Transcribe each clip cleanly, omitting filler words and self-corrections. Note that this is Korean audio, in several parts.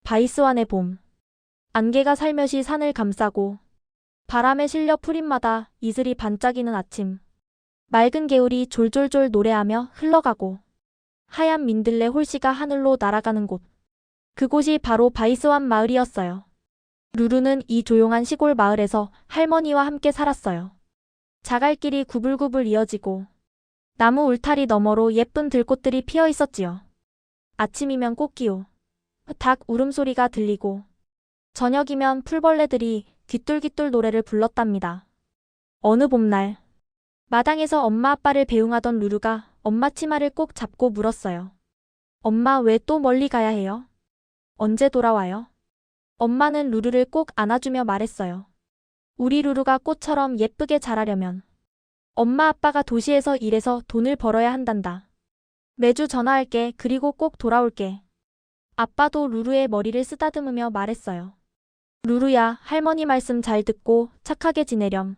바이스완의 봄. 안개가 살며시 산을 감싸고 바람에 실려 푸린마다 이슬이 반짝이는 아침. 맑은 개울이 졸졸졸 노래하며 흘러가고 하얀 민들레 홀씨가 하늘로 날아가는 곳. 그곳이 바로 바이스완 마을이었어요. 루루는 이 조용한 시골 마을에서 할머니와 함께 살았어요. 자갈길이 구불구불 이어지고 나무 울타리 너머로 예쁜 들꽃들이 피어 있었지요. 아침이면 꽃기호, 닭 울음소리가 들리고 저녁이면 풀벌레들이 귀뚤귀뚤 노래를 불렀답니다. 어느 봄날 마당에서 엄마 아빠를 배웅하던 루루가 엄마 치마를 꼭 잡고 물었어요. 엄마, 왜 또 멀리 가야 해요? 언제 돌아와요? 엄마는 루루를 꼭 안아주며 말했어요. 우리 루루가 꽃처럼 예쁘게 자라려면 엄마 아빠가 도시에서 일해서 돈을 벌어야 한단다. 매주 전화할게. 그리고 꼭 돌아올게. 아빠도 루루의 머리를 쓰다듬으며 말했어요. 루루야, 할머니 말씀 잘 듣고 착하게 지내렴.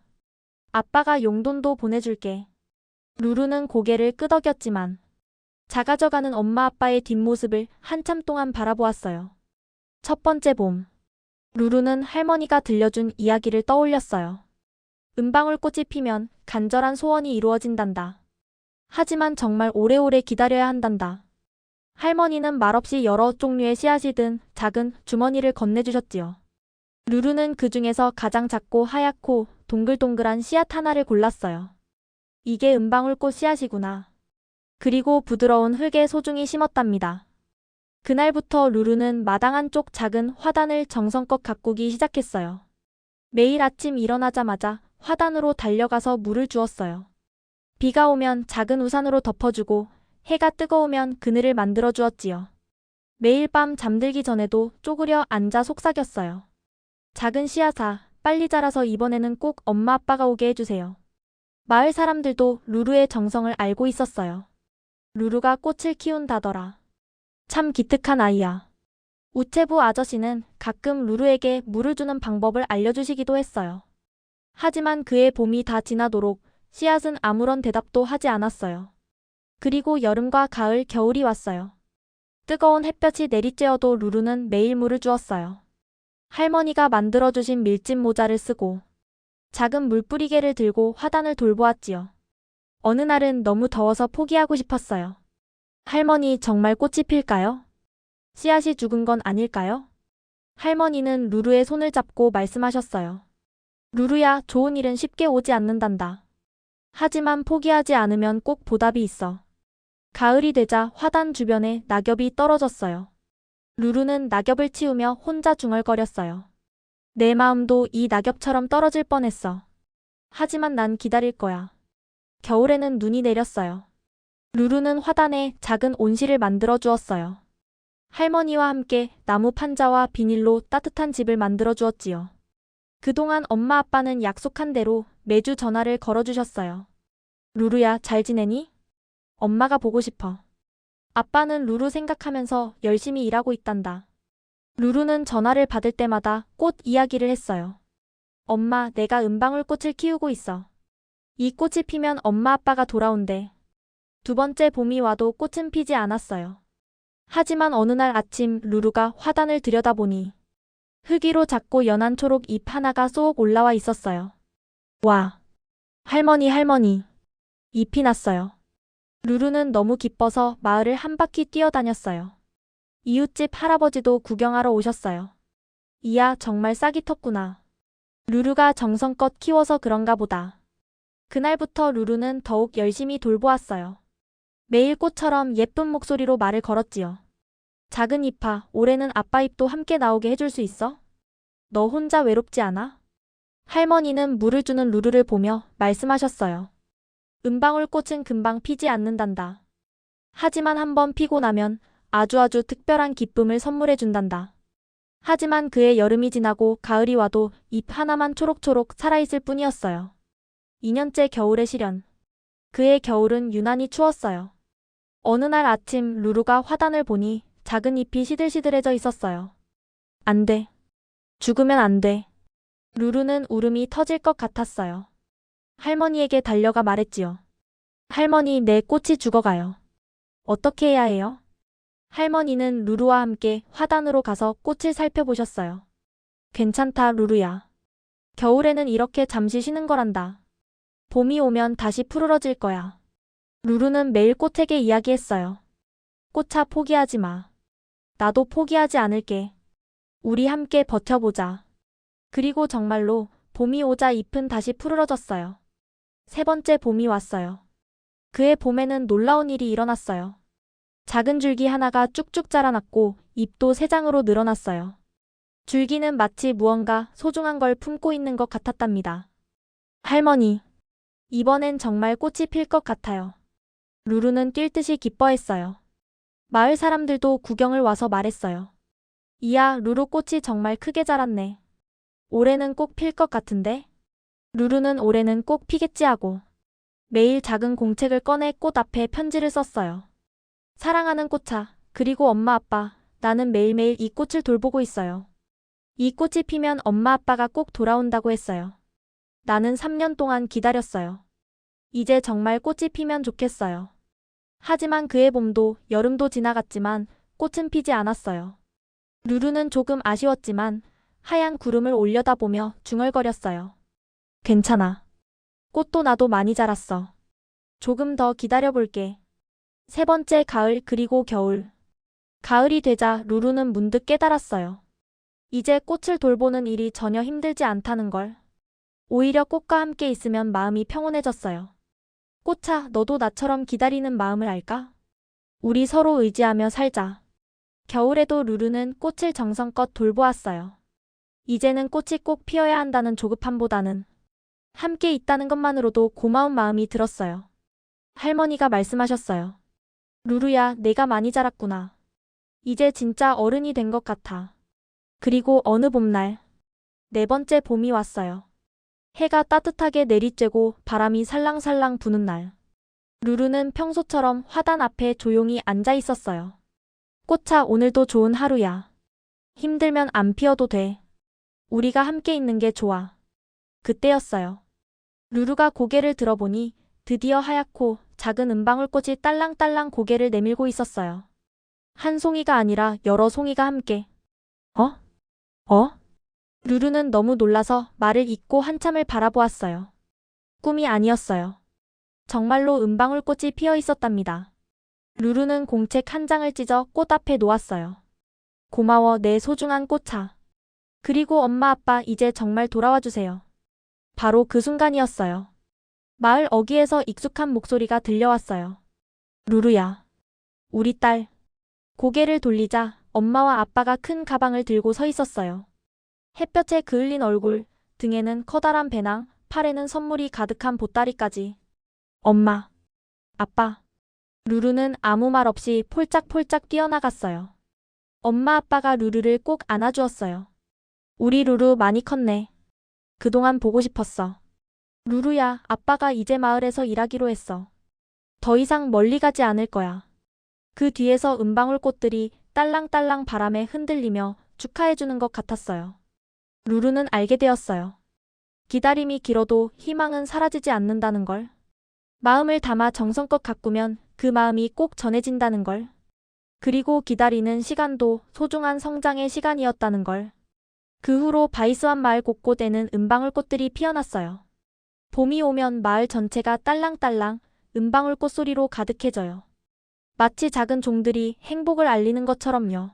아빠가 용돈도 보내줄게. 루루는 고개를 끄덕였지만 작아져가는 엄마 아빠의 뒷모습을 한참 동안 바라보았어요. 첫 번째 봄. 루루는 할머니가 들려준 이야기를 떠올렸어요. 은방울꽃이 피면 간절한 소원이 이루어진단다. 하지만 정말 오래오래 기다려야 한단다. 할머니는 말없이 여러 종류의 씨앗이 든 작은 주머니를 건네주셨지요. 루루는 그 중에서 가장 작고 하얗고 동글동글한 씨앗 하나를 골랐어요. 이게 은방울꽃 씨앗이구나. 그리고 부드러운 흙에 소중히 심었답니다. 그날부터 루루는 마당 한쪽 작은 화단을 정성껏 가꾸기 시작했어요. 매일 아침 일어나자마자 화단으로 달려가서 물을 주었어요. 비가 오면 작은 우산으로 덮어주고 해가 뜨거우면 그늘을 만들어 주었지요. 매일 밤 잠들기 전에도 쪼그려 앉아 속삭였어요. 작은 씨앗아, 빨리 자라서 이번에는 꼭 엄마 아빠가 오게 해주세요. 마을 사람들도 루루의 정성을 알고 있었어요. 루루가 꽃을 키운다더라. 참 기특한 아이야. 우체부 아저씨는 가끔 루루에게 물을 주는 방법을 알려주시기도 했어요. 하지만 그의 봄이 다 지나도록 씨앗은 아무런 대답도 하지 않았어요. 그리고 여름과 가을, 겨울이 왔어요. 뜨거운 햇볕이 내리쬐어도 루루는 매일 물을 주었어요. 할머니가 만들어주신 밀짚 모자를 쓰고 작은 물뿌리개를 들고 화단을 돌보았지요. 어느 날은 너무 더워서 포기하고 싶었어요. 할머니, 정말 꽃이 필까요? 씨앗이 죽은 건 아닐까요? 할머니는 루루의 손을 잡고 말씀하셨어요. 루루야, 좋은 일은 쉽게 오지 않는단다. 하지만 포기하지 않으면 꼭 보답이 있어. 가을이 되자 화단 주변에 낙엽이 떨어졌어요. 루루는 낙엽을 치우며 혼자 중얼거렸어요. 내 마음도 이 낙엽처럼 떨어질 뻔했어. 하지만 난 기다릴 거야. 겨울에는 눈이 내렸어요. 루루는 화단에 작은 온실을 만들어 주었어요. 할머니와 함께 나무 판자와 비닐로 따뜻한 집을 만들어 주었지요. 그동안 엄마 아빠는 약속한 대로 매주 전화를 걸어주셨어요. 루루야, 잘 지내니? 엄마가 보고 싶어. 아빠는 루루 생각하면서 열심히 일하고 있단다. 루루는 전화를 받을 때마다 꽃 이야기를 했어요. 엄마, 내가 은방울꽃을 키우고 있어. 이 꽃이 피면 엄마 아빠가 돌아온대. 두 번째 봄이 와도 꽃은 피지 않았어요. 하지만 어느 날 아침 루루가 화단을 들여다보니 흙위로 작고 연한 초록 잎 하나가 쏙 올라와 있었어요. 와! 할머니! 잎이 났어요. 루루는 너무 기뻐서 마을을 한 바퀴 뛰어다녔어요. 이웃집 할아버지도 구경하러 오셨어요. 이야, 정말 싹이 텄구나. 루루가 정성껏 키워서 그런가 보다. 그날부터 루루는 더욱 열심히 돌보았어요. 매일 꽃처럼 예쁜 목소리로 말을 걸었지요. 작은 잎아, 올해는 아빠 잎도 함께 나오게 해줄 수 있어? 너 혼자 외롭지 않아? 할머니는 물을 주는 루루를 보며 말씀하셨어요. 은방울꽃은 금방 피지 않는단다. 하지만 한번 피고 나면 아주 특별한 기쁨을 선물해 준단다. 하지만 그의 여름이 지나고 가을이 와도 잎 하나만 초록초록 살아있을 뿐이었어요. 2년째 겨울의 시련. 그의 겨울은 유난히 추웠어요. 어느 날 아침 루루가 화단을 보니 작은 잎이 시들시들해져 있었어요. 안 돼. 죽으면 안 돼. 루루는 울음이 터질 것 같았어요. 할머니에게 달려가 말했지요. 할머니, 내 꽃이 죽어가요. 어떻게 해야 해요? 할머니는 루루와 함께 화단으로 가서 꽃을 살펴보셨어요. 괜찮다, 루루야. 겨울에는 이렇게 잠시 쉬는 거란다. 봄이 오면 다시 푸르러질 거야. 루루는 매일 꽃에게 이야기했어요. 꽃아, 포기하지 마. 나도 포기하지 않을게. 우리 함께 버텨보자. 그리고 정말로 봄이 오자 잎은 다시 푸르러졌어요. 세 번째 봄이 왔어요. 그해 봄에는 놀라운 일이 일어났어요. 작은 줄기 하나가 쭉쭉 자라났고 잎도 세 장으로 늘어났어요. 줄기는 마치 무언가 소중한 걸 품고 있는 것 같았답니다. 할머니, 이번엔 정말 꽃이 필 것 같아요. 루루는 뛸 듯이 기뻐했어요. 마을 사람들도 구경을 와서 말했어요. 이야, 루루 꽃이 정말 크게 자랐네. 올해는 꼭 필 것 같은데? 루루는 올해는 꼭 피겠지 하고 매일 작은 공책을 꺼내 꽃 앞에 편지를 썼어요. 사랑하는 꽃아, 그리고 엄마 아빠, 나는 매일매일 이 꽃을 돌보고 있어요. 이 꽃이 피면 엄마 아빠가 꼭 돌아온다고 했어요. 나는 3년 동안 기다렸어요. 이제 정말 꽃이 피면 좋겠어요. 하지만 그해 봄도 여름도 지나갔지만 꽃은 피지 않았어요. 루루는 조금 아쉬웠지만 하얀 구름을 올려다보며 중얼거렸어요. 괜찮아. 꽃도 나도 많이 자랐어. 조금 더 기다려볼게. 세 번째 가을 그리고 겨울. 가을이 되자 루루는 문득 깨달았어요. 이제 꽃을 돌보는 일이 전혀 힘들지 않다는 걸. 오히려 꽃과 함께 있으면 마음이 평온해졌어요. 꽃아, 너도 나처럼 기다리는 마음을 알까? 우리 서로 의지하며 살자. 겨울에도 루루는 꽃을 정성껏 돌보았어요. 이제는 꽃이 꼭 피어야 한다는 조급함보다는 함께 있다는 것만으로도 고마운 마음이 들었어요. 할머니가 말씀하셨어요. 루루야, 내가 많이 자랐구나. 이제 진짜 어른이 된 것 같아. 그리고 어느 봄날, 네 번째 봄이 왔어요. 해가 따뜻하게 내리쬐고 바람이 살랑살랑 부는 날. 루루는 평소처럼 화단 앞에 조용히 앉아 있었어요. 꽃아, 오늘도 좋은 하루야. 힘들면 안 피어도 돼. 우리가 함께 있는 게 좋아. 그때였어요. 루루가 고개를 들어보니 드디어 하얗고 작은 은방울꽃이 딸랑딸랑 고개를 내밀고 있었어요. 한 송이가 아니라 여러 송이가 함께. 어? 루루는 너무 놀라서 말을 잇고 한참을 바라보았어요. 꿈이 아니었어요. 정말로 은방울꽃이 피어 있었답니다. 루루는 공책 한 장을 찢어 꽃 앞에 놓았어요. 고마워, 내 소중한 꽃아. 그리고 엄마 아빠, 이제 정말 돌아와 주세요. 바로 그 순간이었어요. 마을 어귀에서 익숙한 목소리가 들려왔어요. 루루야. 우리 딸. 고개를 돌리자 엄마와 아빠가 큰 가방을 들고 서 있었어요. 햇볕에 그을린 얼굴, 등에는 커다란 배낭, 팔에는 선물이 가득한 보따리까지. 엄마. 아빠. 루루는 아무 말 없이 폴짝폴짝 뛰어나갔어요. 엄마 아빠가 루루를 꼭 안아주었어요. 우리 루루 많이 컸네. 그동안 보고 싶었어. 루루야, 아빠가 이제 마을에서 일하기로 했어. 더 이상 멀리 가지 않을 거야. 그 뒤에서 은방울꽃들이 딸랑딸랑 바람에 흔들리며 축하해주는 것 같았어요. 루루는 알게 되었어요. 기다림이 길어도 희망은 사라지지 않는다는 걸. 마음을 담아 정성껏 가꾸면 그 마음이 꼭 전해진다는 걸. 그리고 기다리는 시간도 소중한 성장의 시간이었다는 걸. 그 후로 바이스완 마을 곳곳에는 은방울꽃들이 피어났어요. 봄이 오면 마을 전체가 딸랑딸랑 은방울꽃 소리로 가득해져요. 마치 작은 종들이 행복을 알리는 것처럼요.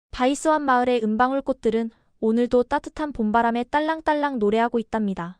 바이스완 마을의 은방울꽃들은 오늘도 따뜻한 봄바람에 딸랑딸랑 노래하고 있답니다.